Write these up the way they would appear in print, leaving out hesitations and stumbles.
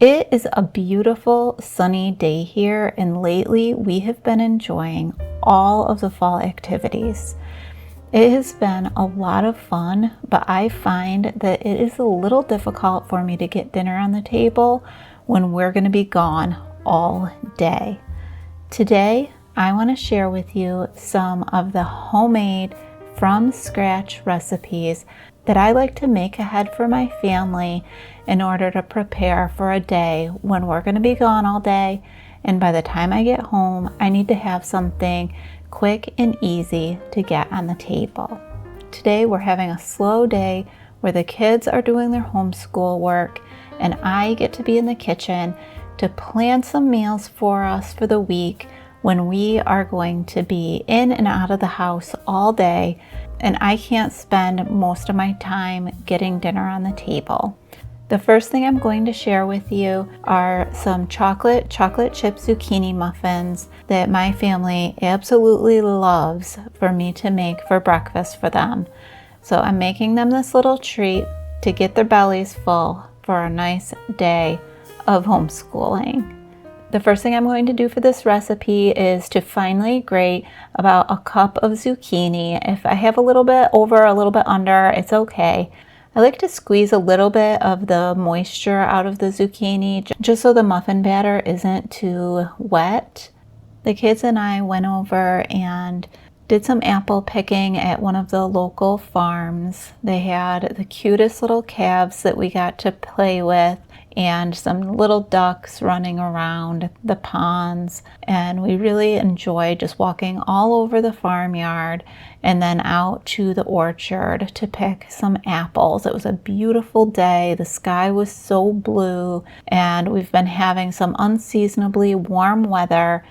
It is a beautiful sunny day here, and lately we have been enjoying all of the fall activities. It has been a lot of fun, but I find that it is a little difficult for me to get dinner on the table when we're going to be gone all day. Today, I want to share with you some of the homemade from scratch recipes that I like to make ahead for my family in order to prepare for a day when we're going to be gone all day, and by the time I get home I need to have something quick and easy to get on the table. Today we're having a slow day where the kids are doing their homeschool work and I get to be in the kitchen to plan some meals for us for the week when we are going to be in and out of the house all day, and I can't spend most of my time getting dinner on the table. The first thing I'm going to share with you are some chocolate chip zucchini muffins that my family absolutely loves for me to make for breakfast for them. So I'm making them this little treat to get their bellies full for a nice day of homeschooling. The first thing I'm going to do for this recipe is to finely grate about a cup of zucchini. If I have a little bit over, a little bit under, it's okay. I like to squeeze a little bit of the moisture out of the zucchini just so the muffin batter isn't too wet. The kids and I went over and did some apple picking at one of the local farms. They had the cutest little calves that we got to play with and some little ducks running around the ponds, and we really enjoyed just walking all over the farmyard and then out to the orchard to pick some apples. It was a beautiful day. The sky was so blue and we've been having some unseasonably warm weather.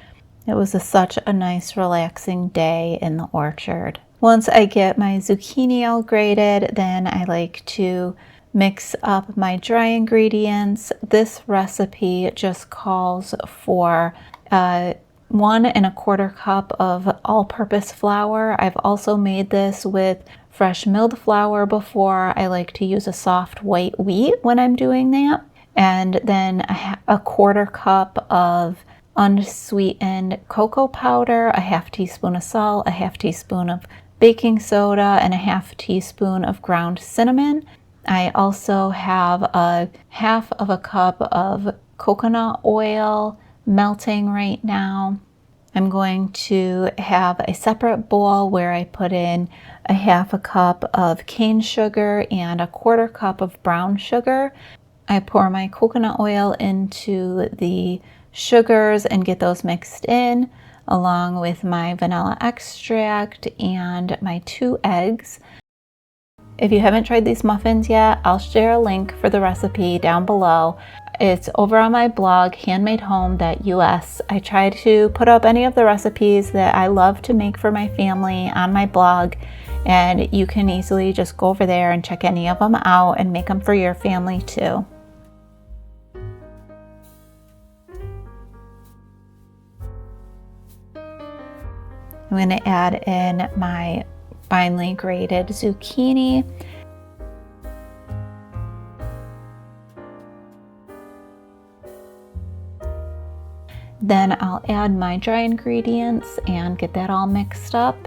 It was such a nice relaxing day in the orchard. Once I get my zucchini all grated, then I like to mix up my dry ingredients. This recipe just calls for 1 1/4 cup of all-purpose flour. I've also made this with fresh milled flour before. I like to use a soft white wheat when I'm doing that. And then a 1/4 cup of unsweetened cocoa powder, a 1/2 teaspoon of salt, a 1/2 teaspoon of baking soda, and a 1/2 teaspoon of ground cinnamon. I also have a 1/2 cup of coconut oil melting right now. I'm going to have a separate bowl where I put in a 1/2 cup of cane sugar and a 1/4 cup of brown sugar. I pour my coconut oil into the sugars and get those mixed in, along with my vanilla extract and my 2 eggs. If you haven't tried these muffins yet, I'll share a link for the recipe down below. It's over on my blog, handmadehome.us. I try to put up any of the recipes that I love to make for my family on my blog, and you can easily just go over there and check any of them out and make them for your family too. I'm going to add in my finely grated zucchini. Then I'll add my dry ingredients and get that all mixed up.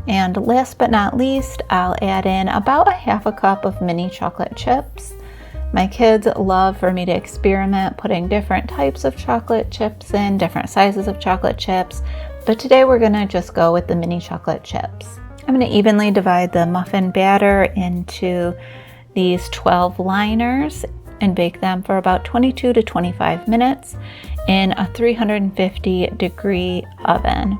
And last but not least, I'll add in about a 1/2 cup of mini chocolate chips. My kids love for me to experiment putting different types of chocolate chips in, different sizes of chocolate chips, but today we're gonna just go with the mini chocolate chips. I'm gonna evenly divide the muffin batter into these 12 liners and bake them for about 22 to 25 minutes in a 350-degree oven.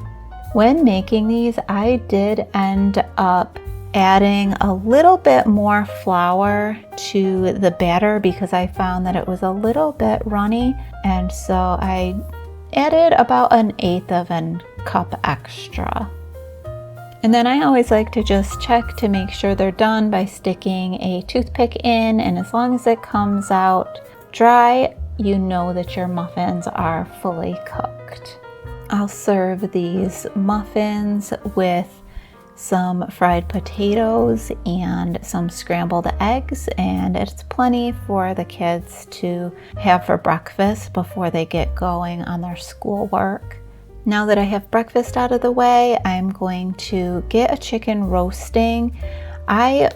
When making these, I did end up adding a little bit more flour to the batter because I found that it was a little bit runny, and so I added about 1/8 cup extra. And then I always like to just check to make sure they're done by sticking a toothpick in, and as long as it comes out dry, you know that your muffins are fully cooked. I'll serve these muffins with some fried potatoes and some scrambled eggs, and it's plenty for the kids to have for breakfast before they get going on their schoolwork. Now that I have breakfast out of the way, I'm going to get a chicken roasting. I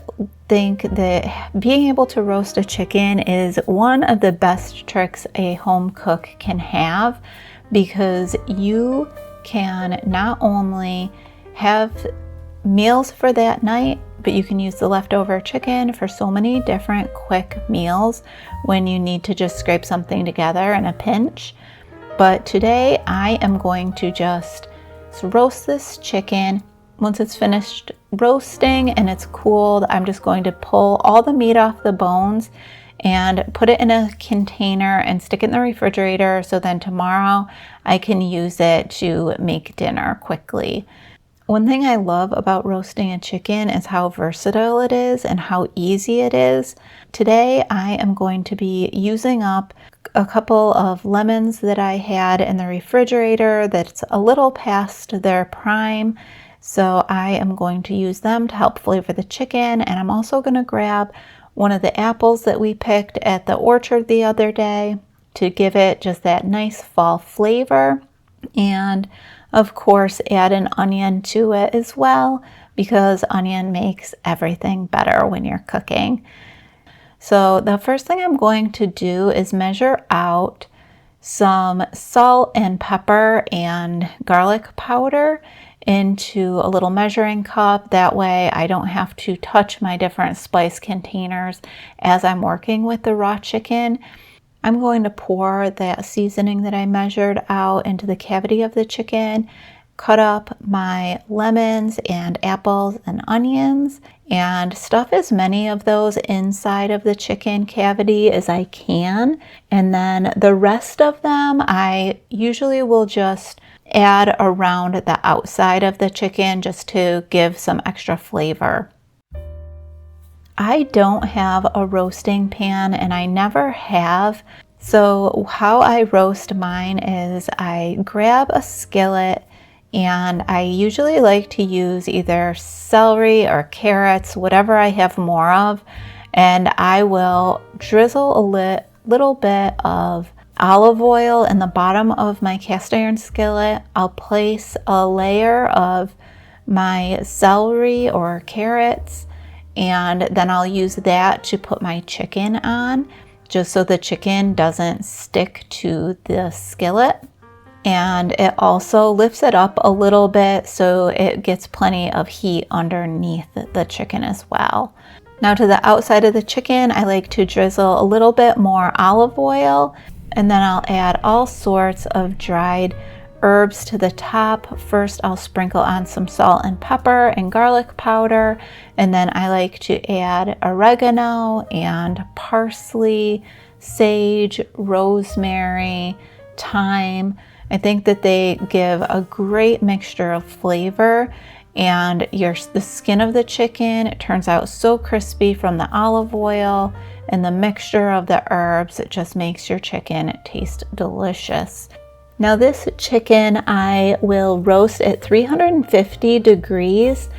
think that being able to roast a chicken is one of the best tricks a home cook can have, because you can not only have meals for that night, but you can use the leftover chicken for so many different quick meals when you need to just scrape something together in a pinch. But today I am going to just roast this chicken. Once it's finished roasting and it's cooled, I'm just going to pull all the meat off the bones and put it in a container and stick it in the refrigerator, so then tomorrow I can use it to make dinner quickly. One thing I love about roasting a chicken is how versatile it is and how easy it is. Today I am going to be using up a couple of lemons that I had in the refrigerator that's a little past their prime. So I am going to use them to help flavor the chicken, and I'm also going to grab one of the apples that we picked at the orchard the other day to give it just that nice fall flavor. And of course, add an onion to it as well, because onion makes everything better when you're cooking. So the first thing I'm going to do is measure out some salt and pepper and garlic powder into a little measuring cup. That way I don't have to touch my different spice containers as I'm working with the raw chicken. I'm going to pour that seasoning that I measured out into the cavity of the chicken, cut up my lemons and apples and onions, and stuff as many of those inside of the chicken cavity as I can. And then the rest of them, I usually will just add around the outside of the chicken just to give some extra flavor. I don't have a roasting pan, and I never have. So how I roast mine is I grab a skillet, and I usually like to use either celery or carrots, whatever I have more of, and I will drizzle a little bit of olive oil in the bottom of my cast iron skillet. I'll place a layer of my celery or carrots, and then I'll use that to put my chicken on, just so the chicken doesn't stick to the skillet. And it also lifts it up a little bit so it gets plenty of heat underneath the chicken as well. Now to the outside of the chicken, I like to drizzle a little bit more olive oil, and then I'll add all sorts of dried herbs to the top. First, I'll sprinkle on some salt and pepper and garlic powder, and then I like to add oregano and parsley, sage, rosemary, thyme. I think that they give a great mixture of flavor, and the skin of the chicken, it turns out so crispy from the olive oil, and the mixture of the herbs, it just makes your chicken taste delicious. Now this chicken I will roast at 350 degrees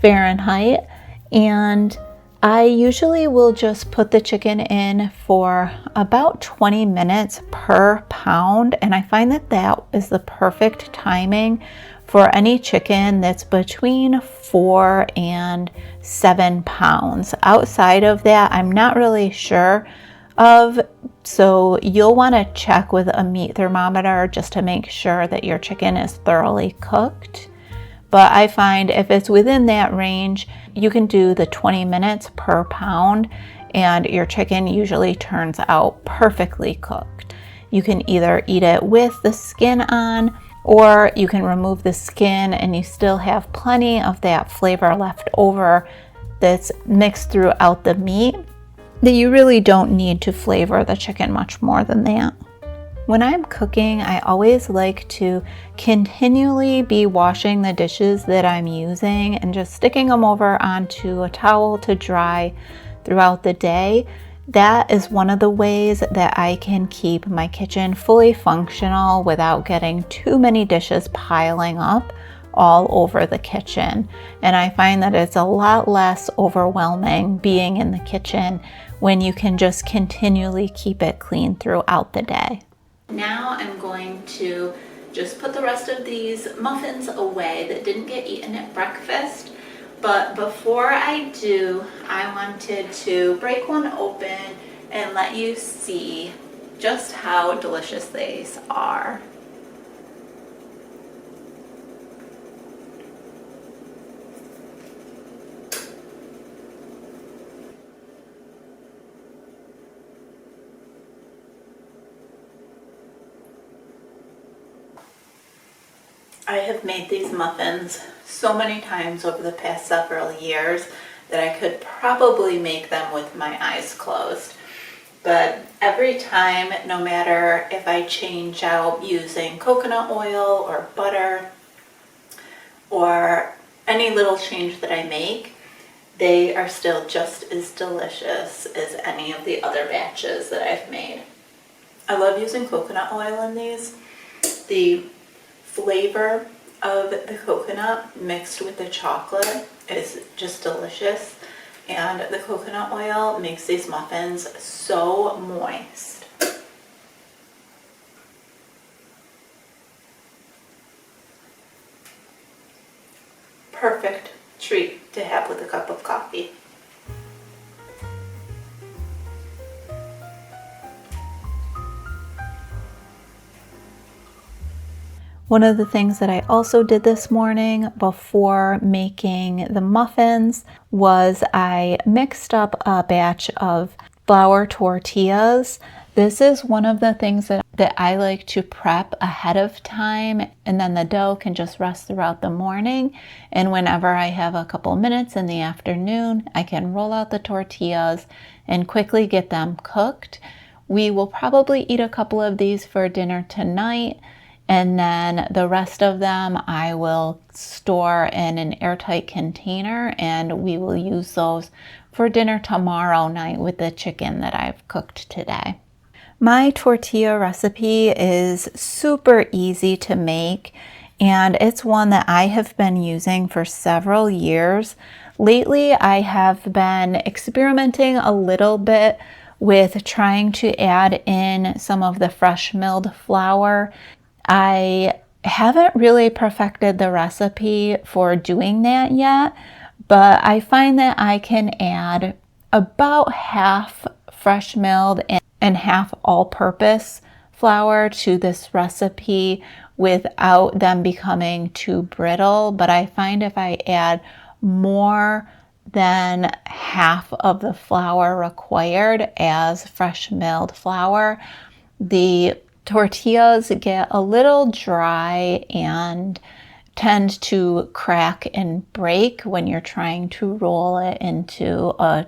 Fahrenheit, and I usually will just put the chicken in for about 20 minutes per pound, and I find that that is the perfect timing for any chicken that's between 4 and 7 pounds. Outside of that, I'm not really sure of, so you'll want to check with a meat thermometer just to make sure that your chicken is thoroughly cooked. But I find if it's within that range, you can do the 20 minutes per pound, and your chicken usually turns out perfectly cooked. You can either eat it with the skin on, or you can remove the skin and you still have plenty of that flavor left over that's mixed throughout the meat, that you really don't need to flavor the chicken much more than that. When I'm cooking, I always like to continually be washing the dishes that I'm using and just sticking them over onto a towel to dry throughout the day. That is one of the ways that I can keep my kitchen fully functional without getting too many dishes piling up all over the kitchen. And I find that it's a lot less overwhelming being in the kitchen when you can just continually keep it clean throughout the day. Now I'm going to just put the rest of these muffins away that didn't get eaten at breakfast. But before I do, I wanted to break one open and let you see just how delicious these are. I have made these muffins so many times over the past several years that I could probably make them with my eyes closed. But every time, no matter if I change out using coconut oil or butter or any little change that I make, they are still just as delicious as any of the other batches that I've made. I love using coconut oil in these. The flavor of the coconut mixed with the chocolate is just delicious, and the coconut oil makes these muffins so moist. Perfect treat to have with a cup of coffee. One of the things that I also did this morning before making the muffins was I mixed up a batch of flour tortillas. This is one of the things that I like to prep ahead of time, and then the dough can just rest throughout the morning. And whenever I have a couple minutes in the afternoon, I can roll out the tortillas and quickly get them cooked. We will probably eat a couple of these for dinner tonight. And then the rest of them I will store in an airtight container, and we will use those for dinner tomorrow night with the chicken that I've cooked today. My tortilla recipe is super easy to make, and it's one that I have been using for several years. Lately, I have been experimenting a little bit with trying to add in some of the fresh milled flour. I haven't really perfected the recipe for doing that yet, but I find that I can add about half fresh milled and half all-purpose flour to this recipe without them becoming too brittle. But I find if I add more than half of the flour required as fresh milled flour, the tortillas get a little dry and tend to crack and break when you're trying to roll it into a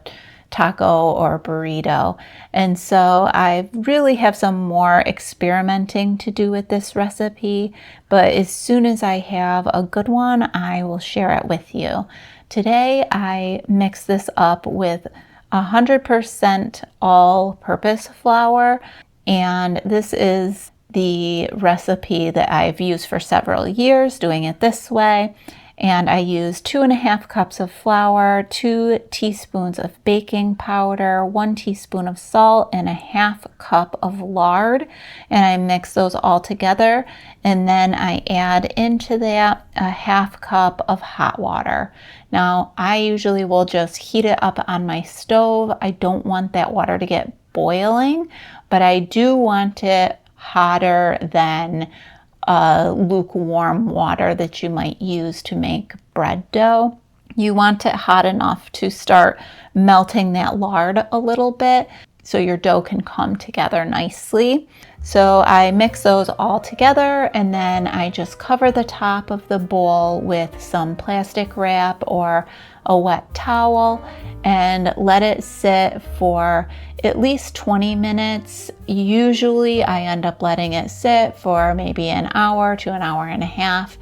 taco or burrito. And so I really have some more experimenting to do with this recipe, but as soon as I have a good one, I will share it with you. Today I mix this up with 100% all-purpose flour. And this is the recipe that I've used for several years, doing it this way. And I use 2.5 cups of flour, 2 teaspoons of baking powder, 1 teaspoon of salt, and 1/2 cup of lard. And I mix those all together. And then I add into that 1/2 cup of hot water. Now, I usually will just heat it up on my stove. I don't want that water to get boiling, but I do want it hotter than lukewarm water that you might use to make bread dough. You want it hot enough to start melting that lard a little bit so your dough can come together nicely. So I mix those all together, and then I just cover the top of the bowl with some plastic wrap or a wet towel and let it sit for at least 20 minutes. Usually I end up letting it sit for maybe an hour to an hour and a half.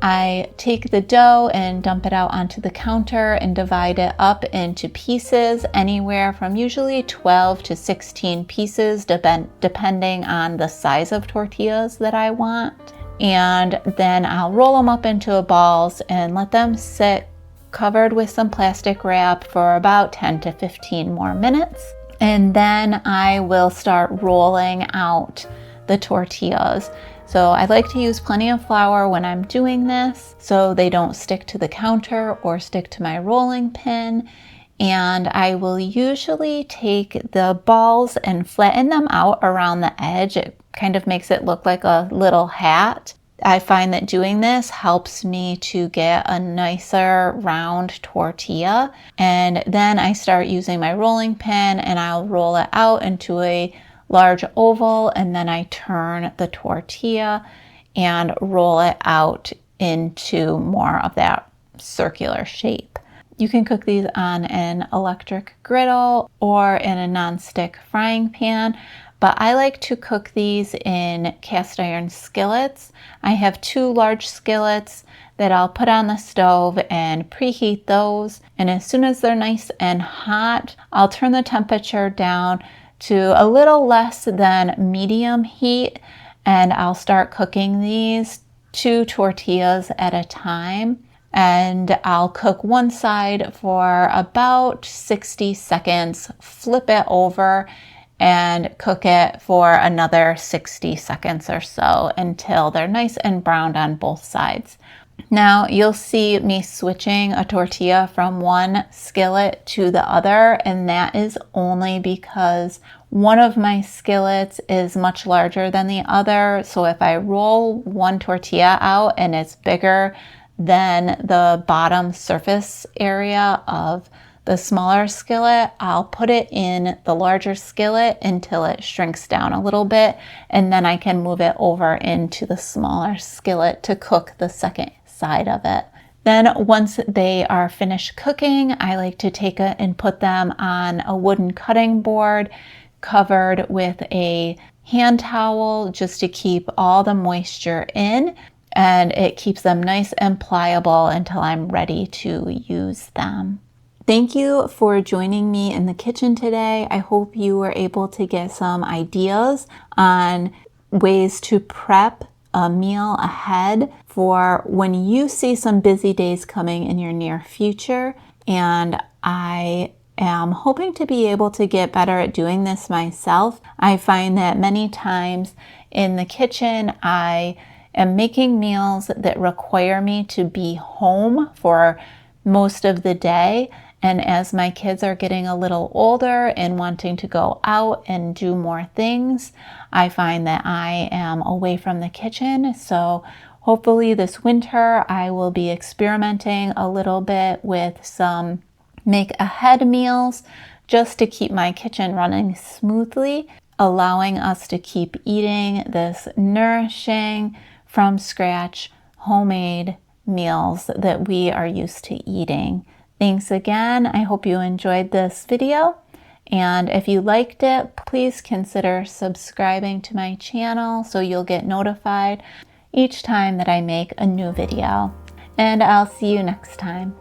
I take the dough and dump it out onto the counter and divide it up into pieces, anywhere from usually 12 to 16 pieces, depending on the size of tortillas that I want. And then I'll roll them up into balls and let them sit covered with some plastic wrap for about 10 to 15 more minutes. And then I will start rolling out the tortillas. So I like to use plenty of flour when I'm doing this so they don't stick to the counter or stick to my rolling pin. And I will usually take the balls and flatten them out around the edge. It kind of makes it look like a little hat. I find that doing this helps me to get a nicer round tortilla. And then I start using my rolling pin and I'll roll it out into a large oval, and then I turn the tortilla and roll it out into more of that circular shape. You can cook these on an electric griddle or in a nonstick frying pan, but I like to cook these in cast iron skillets. I have 2 large skillets that I'll put on the stove and preheat those, and as soon as they're nice and hot, I'll turn the temperature down to a little less than medium heat, and I'll start cooking these 2 tortillas at a time. And I'll cook one side for about 60 seconds, flip it over, and cook it for another 60 seconds or so until they're nice and browned on both sides. Now you'll see me switching a tortilla from one skillet to the other, and that is only because one of my skillets is much larger than the other. So if I roll one tortilla out and it's bigger than the bottom surface area of the smaller skillet, I'll put it in the larger skillet until it shrinks down a little bit, and then I can move it over into the smaller skillet to cook the second side of it. Then once they are finished cooking, I like to take it and put them on a wooden cutting board covered with a hand towel just to keep all the moisture in, and it keeps them nice and pliable until I'm ready to use them. Thank you for joining me in the kitchen today. I hope you were able to get some ideas on ways to prep a meal ahead for when you see some busy days coming in your near future. And I am hoping to be able to get better at doing this myself. I find that many times in the kitchen, I am making meals that require me to be home for most of the day. And as my kids are getting a little older and wanting to go out and do more things, I find that I am away from the kitchen. So hopefully this winter I will be experimenting a little bit with some make ahead meals just to keep my kitchen running smoothly, allowing us to keep eating this nourishing, from scratch, homemade meals that we are used to eating. Thanks again. I hope you enjoyed this video. And if you liked it, please consider subscribing to my channel so you'll get notified each time that I make a new video. And I'll see you next time.